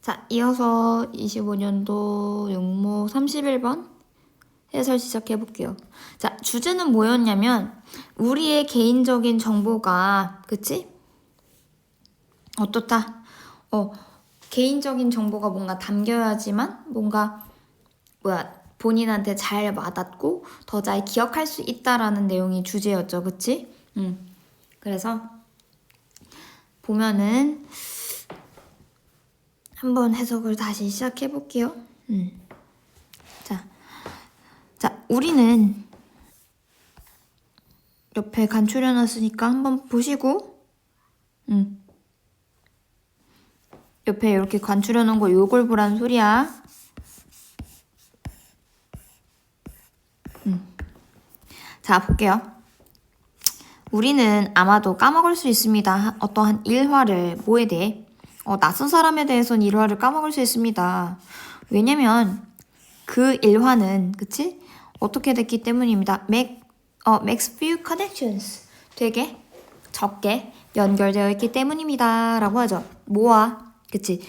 자, 이어서 25년도 육모 31번 해설 시작해볼게요. 자, 주제는 뭐였냐면 우리의 개인적인 정보가 그치? 어떻다? 개인적인 정보가 뭔가 담겨야지만 뭔가 본인한테 잘 와닿고 더 잘 기억할 수 있다라는 내용이 주제였죠. 그치? 그래서 보면은 한번 해석을 다시 시작해볼게요. 자, 우리는 옆에 간추려놨으니까 한번 보시고, 옆에 이렇게 간추려놓은 거 요걸 보란 소리야. 자, 볼게요. 우리는 아마도 까먹을 수 있습니다. 어떠한 일화를 뭐에 대해? 낯선 사람에 대해서는 일화를 까먹을 수 있습니다. 왜냐면 그 일화는 그치? 어떻게 됐기 때문입니다. makes few connections. 되게 적게 연결되어 있기 때문입니다. 라고 하죠. 뭐와? 그치?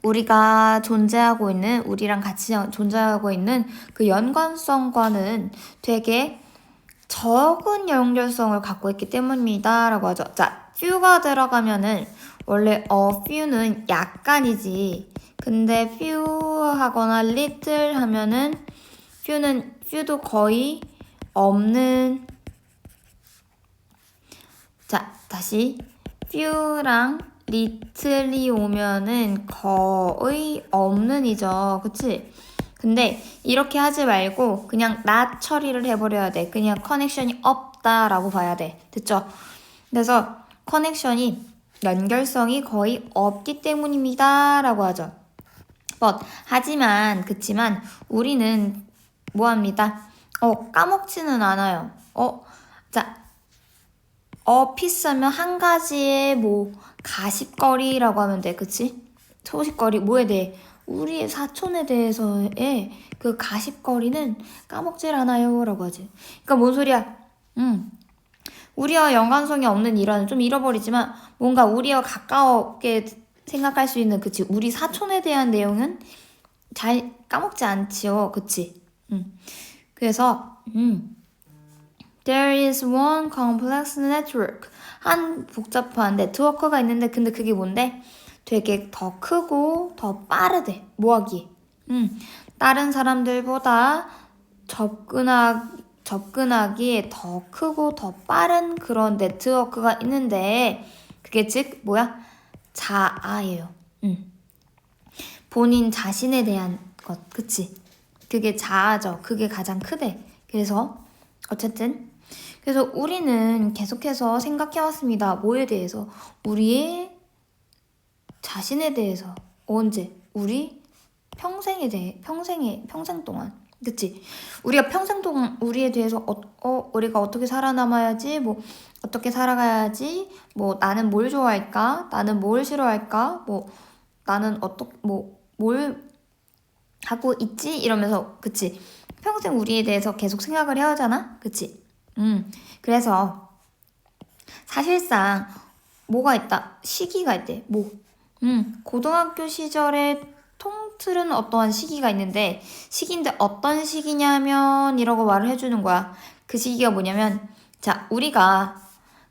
우리가 존재하고 있는, 우리랑 같이 존재하고 있는 그 연관성과는 되게 적은 연결성을 갖고 있기 때문입니다. 라고 하죠. 자, few가 들어가면은 원래 few는 약간이지. 근데 few 하거나 little 하면은 few도 거의 없는. 자, 다시 few랑 little이 오면은 거의 없는이죠. 그치? 근데 이렇게 하지 말고 그냥 not 처리를 해버려야 돼. 그냥 커넥션이 없다라고 봐야 돼. 됐죠? 그래서 커넥션이 연결성이 거의 없기 때문입니다. 라고 하죠. 그치만 우리는 뭐합니다? 까먹지는 않아요. 피스하면 한 가지의 가십거리라고 하면 돼. 그치? 소식거리, 뭐에 대해? 우리의 사촌에 대해서의 그 가십거리는 까먹질 않아요. 라고 하지. 그러니까 뭔 소리야? 우리와 연관성이 없는 일화는 좀 잃어버리지만 뭔가 우리와 가까웠게 생각할 수 있는 그치? 우리 사촌에 대한 내용은 잘 까먹지 않지요. 그치? 그래서 There is one complex network. 한 복잡한 네트워크가 있는데 근데 그게 뭔데? 되게 더 크고 더 빠르대. 뭐하기? 다른 사람들보다 접근하기에 더 크고 더 빠른 그런 네트워크가 있는데 그게 즉 뭐야? 자아예요. 본인 자신에 대한 것, 그치? 그게 자아죠. 그게 가장 크대. 그래서 어쨌든 그래서 우리는 계속해서 생각해왔습니다. 뭐에 대해서? 우리의 자신에 대해서. 언제? 우리 평생 동안. 그치? 우리가 평생 동안 우리에 대해서 우리가 어떻게 살아남아야지, 어떻게 살아가야지, 나는 뭘 좋아할까? 나는 뭘 싫어할까? 나는 뭘 하고 있지? 이러면서, 그치? 평생 우리에 대해서 계속 생각을 해야 하잖아? 그치? 그래서 사실상 뭐가 있다? 시기가 있대. 고등학교 시절에 통틀은 어떠한 시기가 있는데 시기인데 어떤 시기냐면 이라고 말을 해주는 거야. 그 시기가 뭐냐면 자, 우리가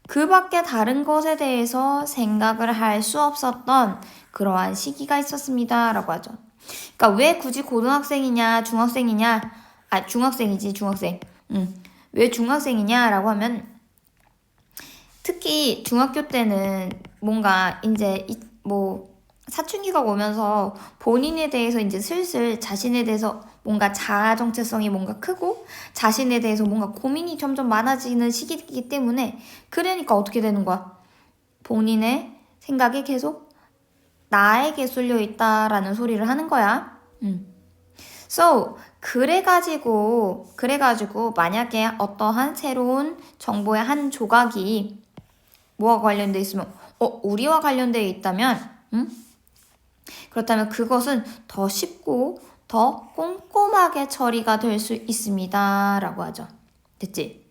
그 밖에 다른 것에 대해서 생각을 할 수 없었던 그러한 시기가 있었습니다. 라고 하죠. 그러니까 왜 굳이 고등학생이냐 중학생이냐 중학생이지 중학생. 왜 중학생이냐라고 하면 특히 중학교 때는 뭔가 이제 사춘기가 오면서 본인에 대해서 이제 슬슬 자신에 대해서 뭔가 자아 정체성이 뭔가 크고 자신에 대해서 뭔가 고민이 점점 많아지는 시기이기 때문에 그러니까 어떻게 되는 거야? 본인의 생각이 계속 나에게 쏠려 있다라는 소리를 하는 거야. So, 그래가지고 만약에 어떠한 새로운 정보의 한 조각이 뭐와 관련돼 있으면 우리와 관련돼 있다면 그렇다면 그것은 더 쉽고 더 꼼꼼하게 처리가 될 수 있습니다. 라고 하죠. 됐지?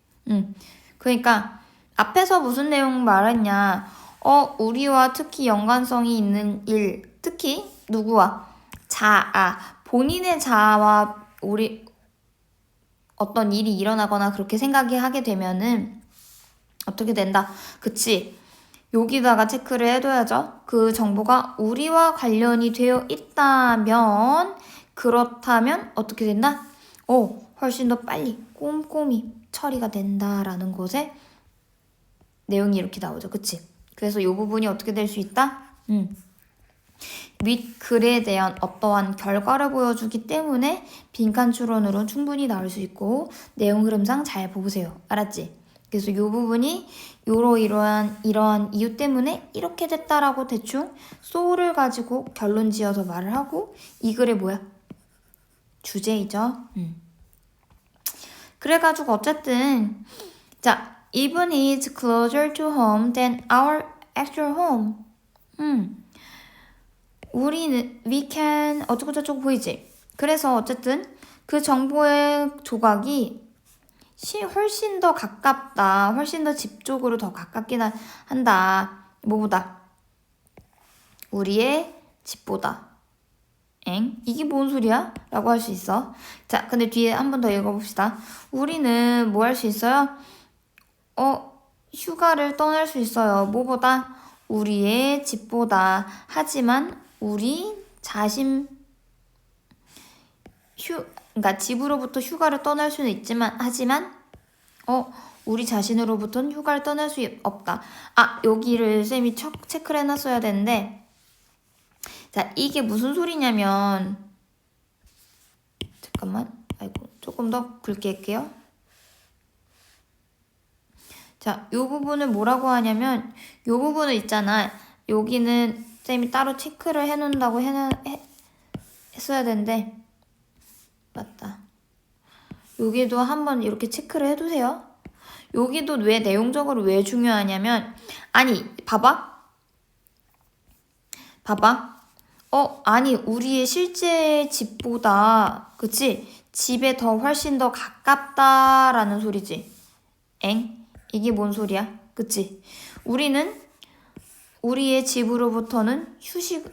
그러니까 앞에서 무슨 내용 말했냐 우리와 특히 연관성이 있는 일, 특히 누구와? 자아, 본인의 자아와 우리 어떤 일이 일어나거나 그렇게 생각이 하게 되면은 어떻게 된다? 그치? 여기다가 체크를 해둬야죠. 그 정보가 우리와 관련이 되어 있다면, 그렇다면 어떻게 된다? 훨씬 더 빨리 꼼꼼히 처리가 된다라는 것에 내용이 이렇게 나오죠. 그치? 그래서 이 부분이 어떻게 될 수 있다? 윗 글에 대한 어떠한 결과를 보여주기 때문에 빈칸 추론으로 충분히 나올 수 있고 내용 흐름상 잘 보세요. 알았지? 그래서 이 부분이 이러한 이유 때문에 이렇게 됐다라고 대충 so를 가지고 결론 지어서 말을 하고 이 글의 뭐야? 주제이죠. 그래가지고 어쨌든 자, even is closer to home than our actual home. 우리는 we can 어쩌고저쩌고 보이지? 그래서 어쨌든 그 정보의 조각이 훨씬 더 가깝다. 훨씬 더 집 쪽으로 더 가깝긴 한다. 뭐보다? 우리의 집보다. 이게 뭔 소리야? 라고 할 수 있어. 자, 근데 뒤에 한 번 더 읽어봅시다. 우리는 뭐 할 수 있어요? 휴가를 떠날 수 있어요. 뭐보다? 우리의 집보다. 하지만 우리 자신 그러니까 집으로부터 휴가를 떠날 수는 있지만 하지만 우리 자신으로부터는 휴가를 떠날 수 없다. 여기를 쌤이 체크를 해놨어야 되는데 자, 이게 무슨 소리냐면 잠깐만, 아이고 조금 더 굵게 할게요. 자, 요 부분을 뭐라고 하냐면 요 부분을 있잖아. 여기는 쌤이 따로 체크를 해놓는다고 했어야 되는데 맞다. 여기도 한번 이렇게 체크를 해두세요. 여기도 왜 내용적으로 왜 중요하냐면 아니 봐봐. 아니 우리의 실제 집보다 그치? 집에 더 훨씬 더 가깝다라는 소리지. 이게 뭔 소리야? 그치? 우리는 우리의 집으로부터는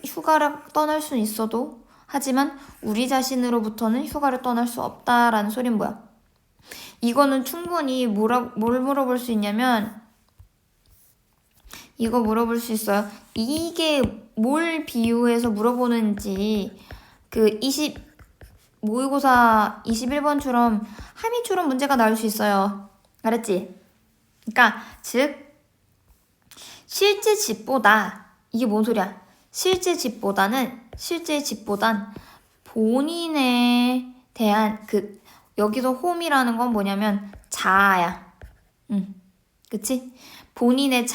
휴가를 떠날 수는 있어도 하지만 우리 자신으로부터는 휴가를 떠날 수 없다라는 소린 뭐야? 이거는 충분히 뭘 물어볼 수 있냐면 이거 물어볼 수 있어요. 이게 뭘 비유해서 물어보는지 그 모의고사 21번처럼 함의처럼 문제가 나올 수 있어요. 알았지? 그러니까 즉 실제 집보다 이게 뭔 소리야? 실제 집보단 본인에 대한 여기서 홈이라는 건 뭐냐면 자아야. 그치? 본인의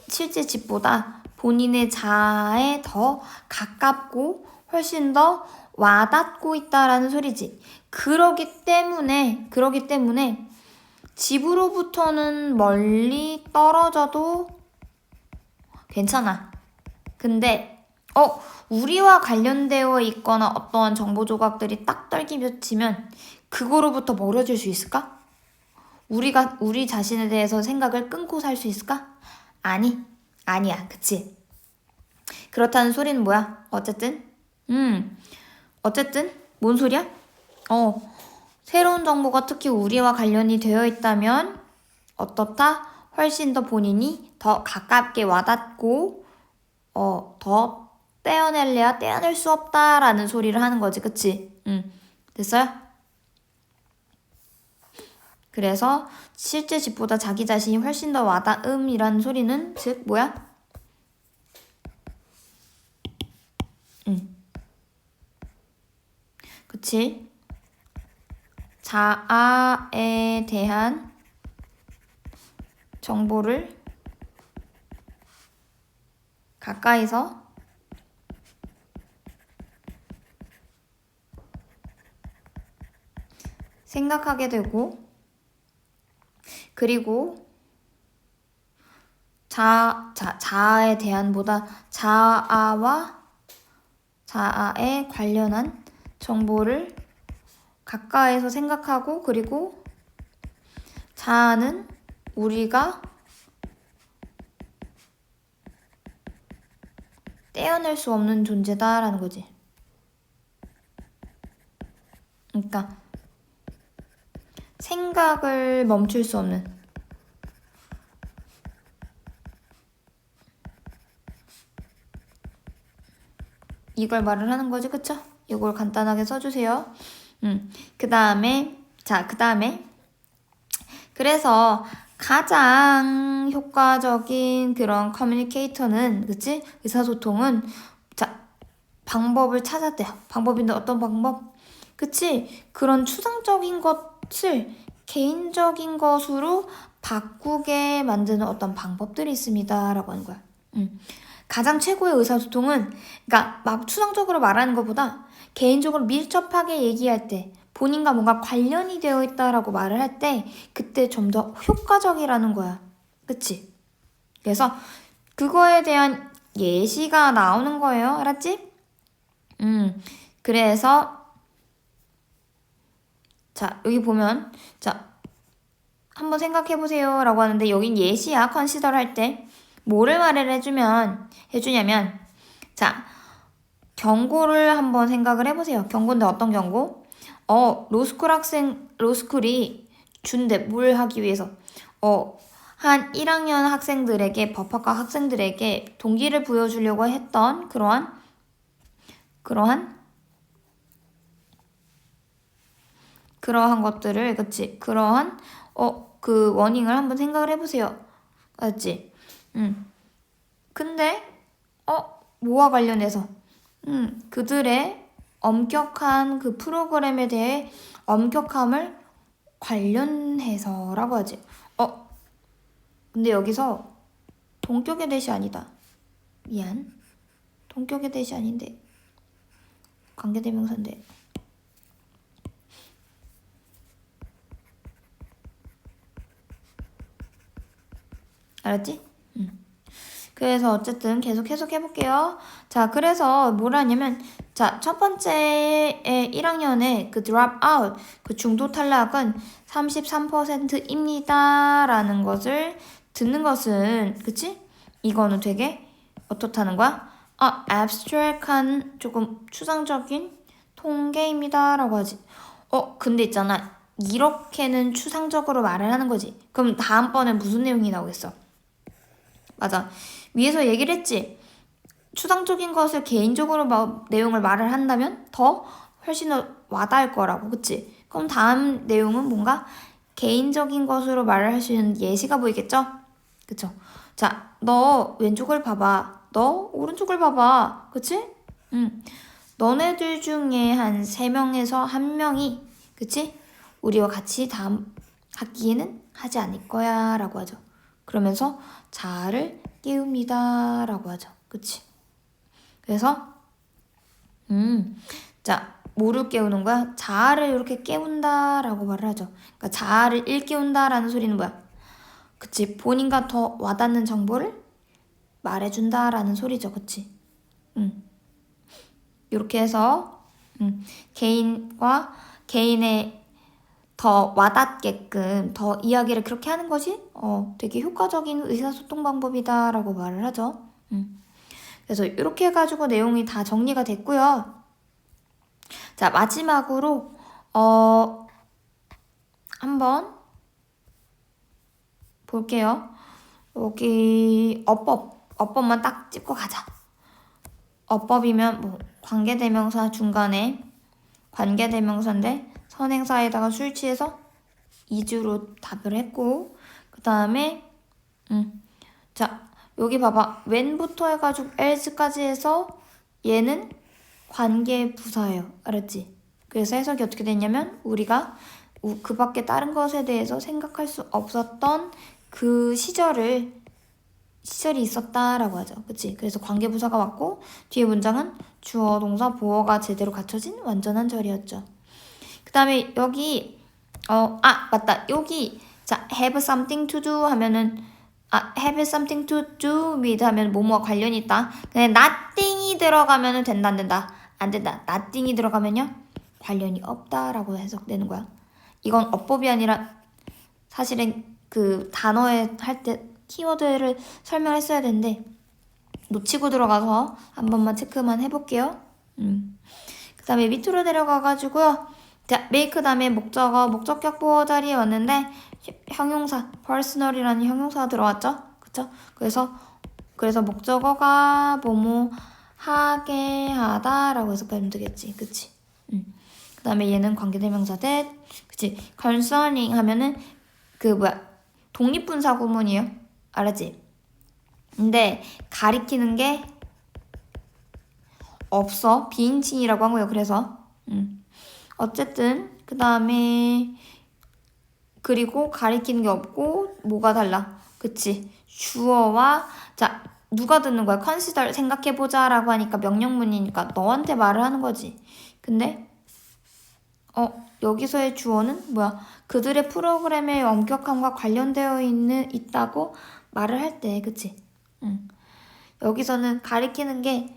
실제 집보다 본인의 자아에 더 가깝고 훨씬 더 와닿고 있다라는 소리지. 그러기 때문에 집으로부터는 멀리 떨어져도 괜찮아. 근데 우리와 관련되어 있거나 어떠한 정보 조각들이 딱 떨어지면 그거로부터 멀어질 수 있을까? 우리 자신에 대해서 생각을 끊고 살 수 있을까? 아니야. 그치? 그렇다는 소리는 뭐야? 어쨌든 뭔 소리야? 새로운 정보가 특히 우리와 관련이 되어 있다면 어떻다? 훨씬 더 본인이 더 가깝게 와닿고 더 떼어낼 수 없다라는 소리를 하는 거지. 그치? 됐어요? 그래서 실제 집보다 자기 자신이 훨씬 더 와닿음이라는 소리는 즉 뭐야? 그치? 자아에 대한 정보를 가까이서 생각하게 되고 그리고 자아에 대한 보다 자아에 관련한 정보를 가까이서 생각하고 그리고 자아는 우리가 떼어낼 수 없는 존재다라는 거지. 그러니까 생각을 멈출 수 없는. 이걸 말을 하는 거지, 그쵸? 이걸 간단하게 써주세요. 그 다음에 그래서 가장 효과적인 그런 커뮤니케이터는, 그치? 의사소통은, 자, 방법을 찾았대요. 방법인데 어떤 방법? 그치? 그런 추상적인 것을 개인적인 것으로 바꾸게 만드는 어떤 방법들이 있습니다. 라고 하는 거야. 가장 최고의 의사소통은, 그러니까 막 추상적으로 말하는 것보다 개인적으로 밀접하게 얘기할 때, 본인과 뭔가 관련이 되어 있다라고 말을 할 때, 그때 좀 더 효과적이라는 거야. 그치? 그래서 그거에 대한 예시가 나오는 거예요. 알았지? 그래서 자, 여기 보면, 자, 한번 생각해 보세요 라고 하는데, 여긴 예시야. 컨시더를 할 때 뭐를 말을 해주냐면, 자, 경고를 한번 생각을 해보세요. 경고인데 어떤 경고? 로스쿨이 준대. 뭘 하기 위해서? 한 1학년 학생들에게, 법학과 학생들에게 동기를 부여주려고 했던 그러한 것들을, 그치? 그러한, 그 워닝을 한번 생각을 해보세요. 알았지? 근데, 뭐와 관련해서? 그들의 엄격한 그 프로그램에 대해 엄격함을 관련해서라고 하지. 근데 여기서 동격의 대시 아니다. 미안. 동격의 대시 아닌데. 관계대명사인데. 알았지? 그래서 어쨌든 계속 해석해볼게요. 자, 그래서 뭐라 하냐면, 자, 첫 번째 1학년의 그 drop out, 그 중도 탈락은 33%입니다. 라는 것을 듣는 것은, 그치? 이거는 되게 어떻다는 거야? abstract한 조금 추상적인 통계입니다. 라고 하지. 근데 있잖아. 이렇게는 추상적으로 말을 하는 거지. 그럼 다음번에 무슨 내용이 나오겠어? 맞아. 위에서 얘기를 했지. 추상적인 것을 개인적으로 내용을 말을 한다면 훨씬 더 와닿을 거라고. 그치? 그럼 다음 내용은 뭔가 개인적인 것으로 말을 할 수 있는 예시가 보이겠죠? 그쵸? 자, 너 왼쪽을 봐봐. 너 오른쪽을 봐봐. 그치? 너네들 중에 한 3명에서 1명이, 그치? 우리와 같이 다음 학기에는 하지 않을 거야. 라고 하죠. 그러면서 자아를 깨웁니다. 라고 하죠. 그치? 그래서 자, 뭐를 깨우는 거야? 자아를 이렇게 깨운다 라고 말을 하죠. 그러니까 자아를 일깨운다 라는 소리는 뭐야? 그치? 본인과 더 와닿는 정보를 말해준다 라는 소리죠. 그치? 이렇게 해서 개인과 개인의 더 와닿게끔 더 이야기를 그렇게 하는 것이 되게 효과적인 의사소통 방법이다 라고 말을 하죠. 그래서 이렇게 해가지고 내용이 다 정리가 됐고요. 자, 마지막으로 한번 볼게요. 여기 어법만 딱 짚고 가자. 어법이면 뭐 관계대명사 중간에 관계대명사인데 선행사에다가 술 취해서 2주로 답을 했고, 그 다음에 자, 여기 봐봐. when부터 해가지고 else까지 해서 얘는 관계부사예요. 알았지? 그래서 해석이 어떻게 됐냐면, 우리가 그 밖에 다른 것에 대해서 생각할 수 없었던 그 시절이 있었다라고 하죠. 그치? 그래서 관계부사가 왔고, 뒤에 문장은 주어, 동사, 보어가 제대로 갖춰진 완전한 절이었죠. 그 다음에 여기 맞다. 여기 자, have something to do 하면은 have something to do with 하면 뭐뭐와 관련이 있다. 근데 nothing이 들어가면은 된다 안 된다? 안 된다. nothing이 들어가면요 관련이 없다라고 해석되는 거야. 이건 어법이 아니라 사실은 그 단어에 할 때 키워드를 설명했어야 되는데 놓치고 들어가서 한 번만 체크만 해볼게요. 그 다음에 밑으로 내려가가지고요. 자, make 다음에 목적어, 목적격 보호 자리에 왔는데 형용사, personal이라는 형용사가 들어왔죠? 그쵸? 그래서 목적어가 뭐뭐 하게 하다라고 해석하면 되겠지. 그치? 그 다음에 얘는 관계대명사 that, 그치? concerning 하면은 독립분사 구문이에요. 알았지? 근데 가리키는 게 없어. 비인칭이라고 한 거예요. 그래서 어쨌든 그 다음에 그리고 가리키는 게 없고 뭐가 달라? 그치? 주어와 자 누가 듣는 거야? consider 생각해보자 라고 하니까 명령문이니까 너한테 말을 하는 거지. 근데 여기서의 주어는 뭐야? 그들의 프로그램의 엄격함과 관련되어 있다고 말을 할 때, 그치? 여기서는 가리키는 게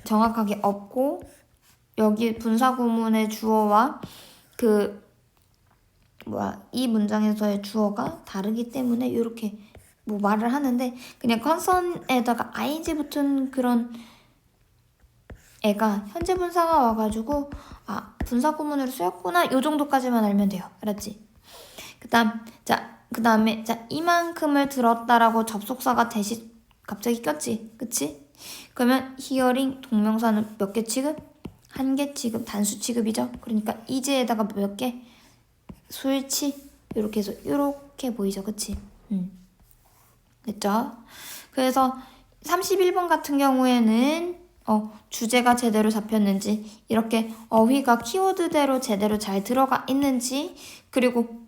정확하게 없고 여기 분사구문의 주어와 이 문장에서의 주어가 다르기 때문에 이렇게 뭐 말을 하는데 그냥 컨선에다가 ing 붙은 그런 애가 현재 분사가 와가지고 분사구문으로 쓰였구나 요 정도까지만 알면 돼요. 알았지? 그 다음에 이만큼을 들었다라고 접속사가 대신 갑자기 꼈지? 그치? 그러면 hearing 동명사는 몇 개 취급? 한 개 취급, 단수 취급이죠. 그러니까 is에다가 몇 개? 수일치? 이렇게 해서 이렇게 보이죠. 그치? 됐죠? 그래서 31번 같은 경우에는 주제가 제대로 잡혔는지 이렇게 어휘가 키워드대로 제대로 잘 들어가 있는지 그리고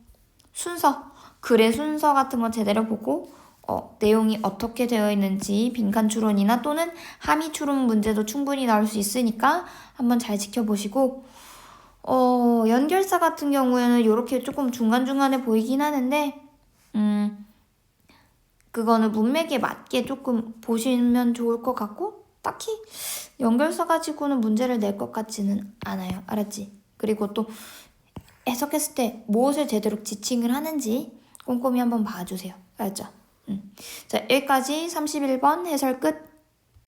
순서, 글의 순서 같은 거 제대로 보고 내용이 어떻게 되어 있는지 빈칸 추론이나 또는 함의 추론 문제도 충분히 나올 수 있으니까 한번 잘 지켜보시고 연결사 같은 경우에는 이렇게 조금 중간중간에 보이긴 하는데 그거는 문맥에 맞게 조금 보시면 좋을 것 같고 딱히 연결사 가지고는 문제를 낼 것 같지는 않아요. 알았지? 그리고 또 해석했을 때 무엇을 제대로 지칭을 하는지 꼼꼼히 한번 봐주세요. 알았죠? 자, 여기까지 31번 해설 끝.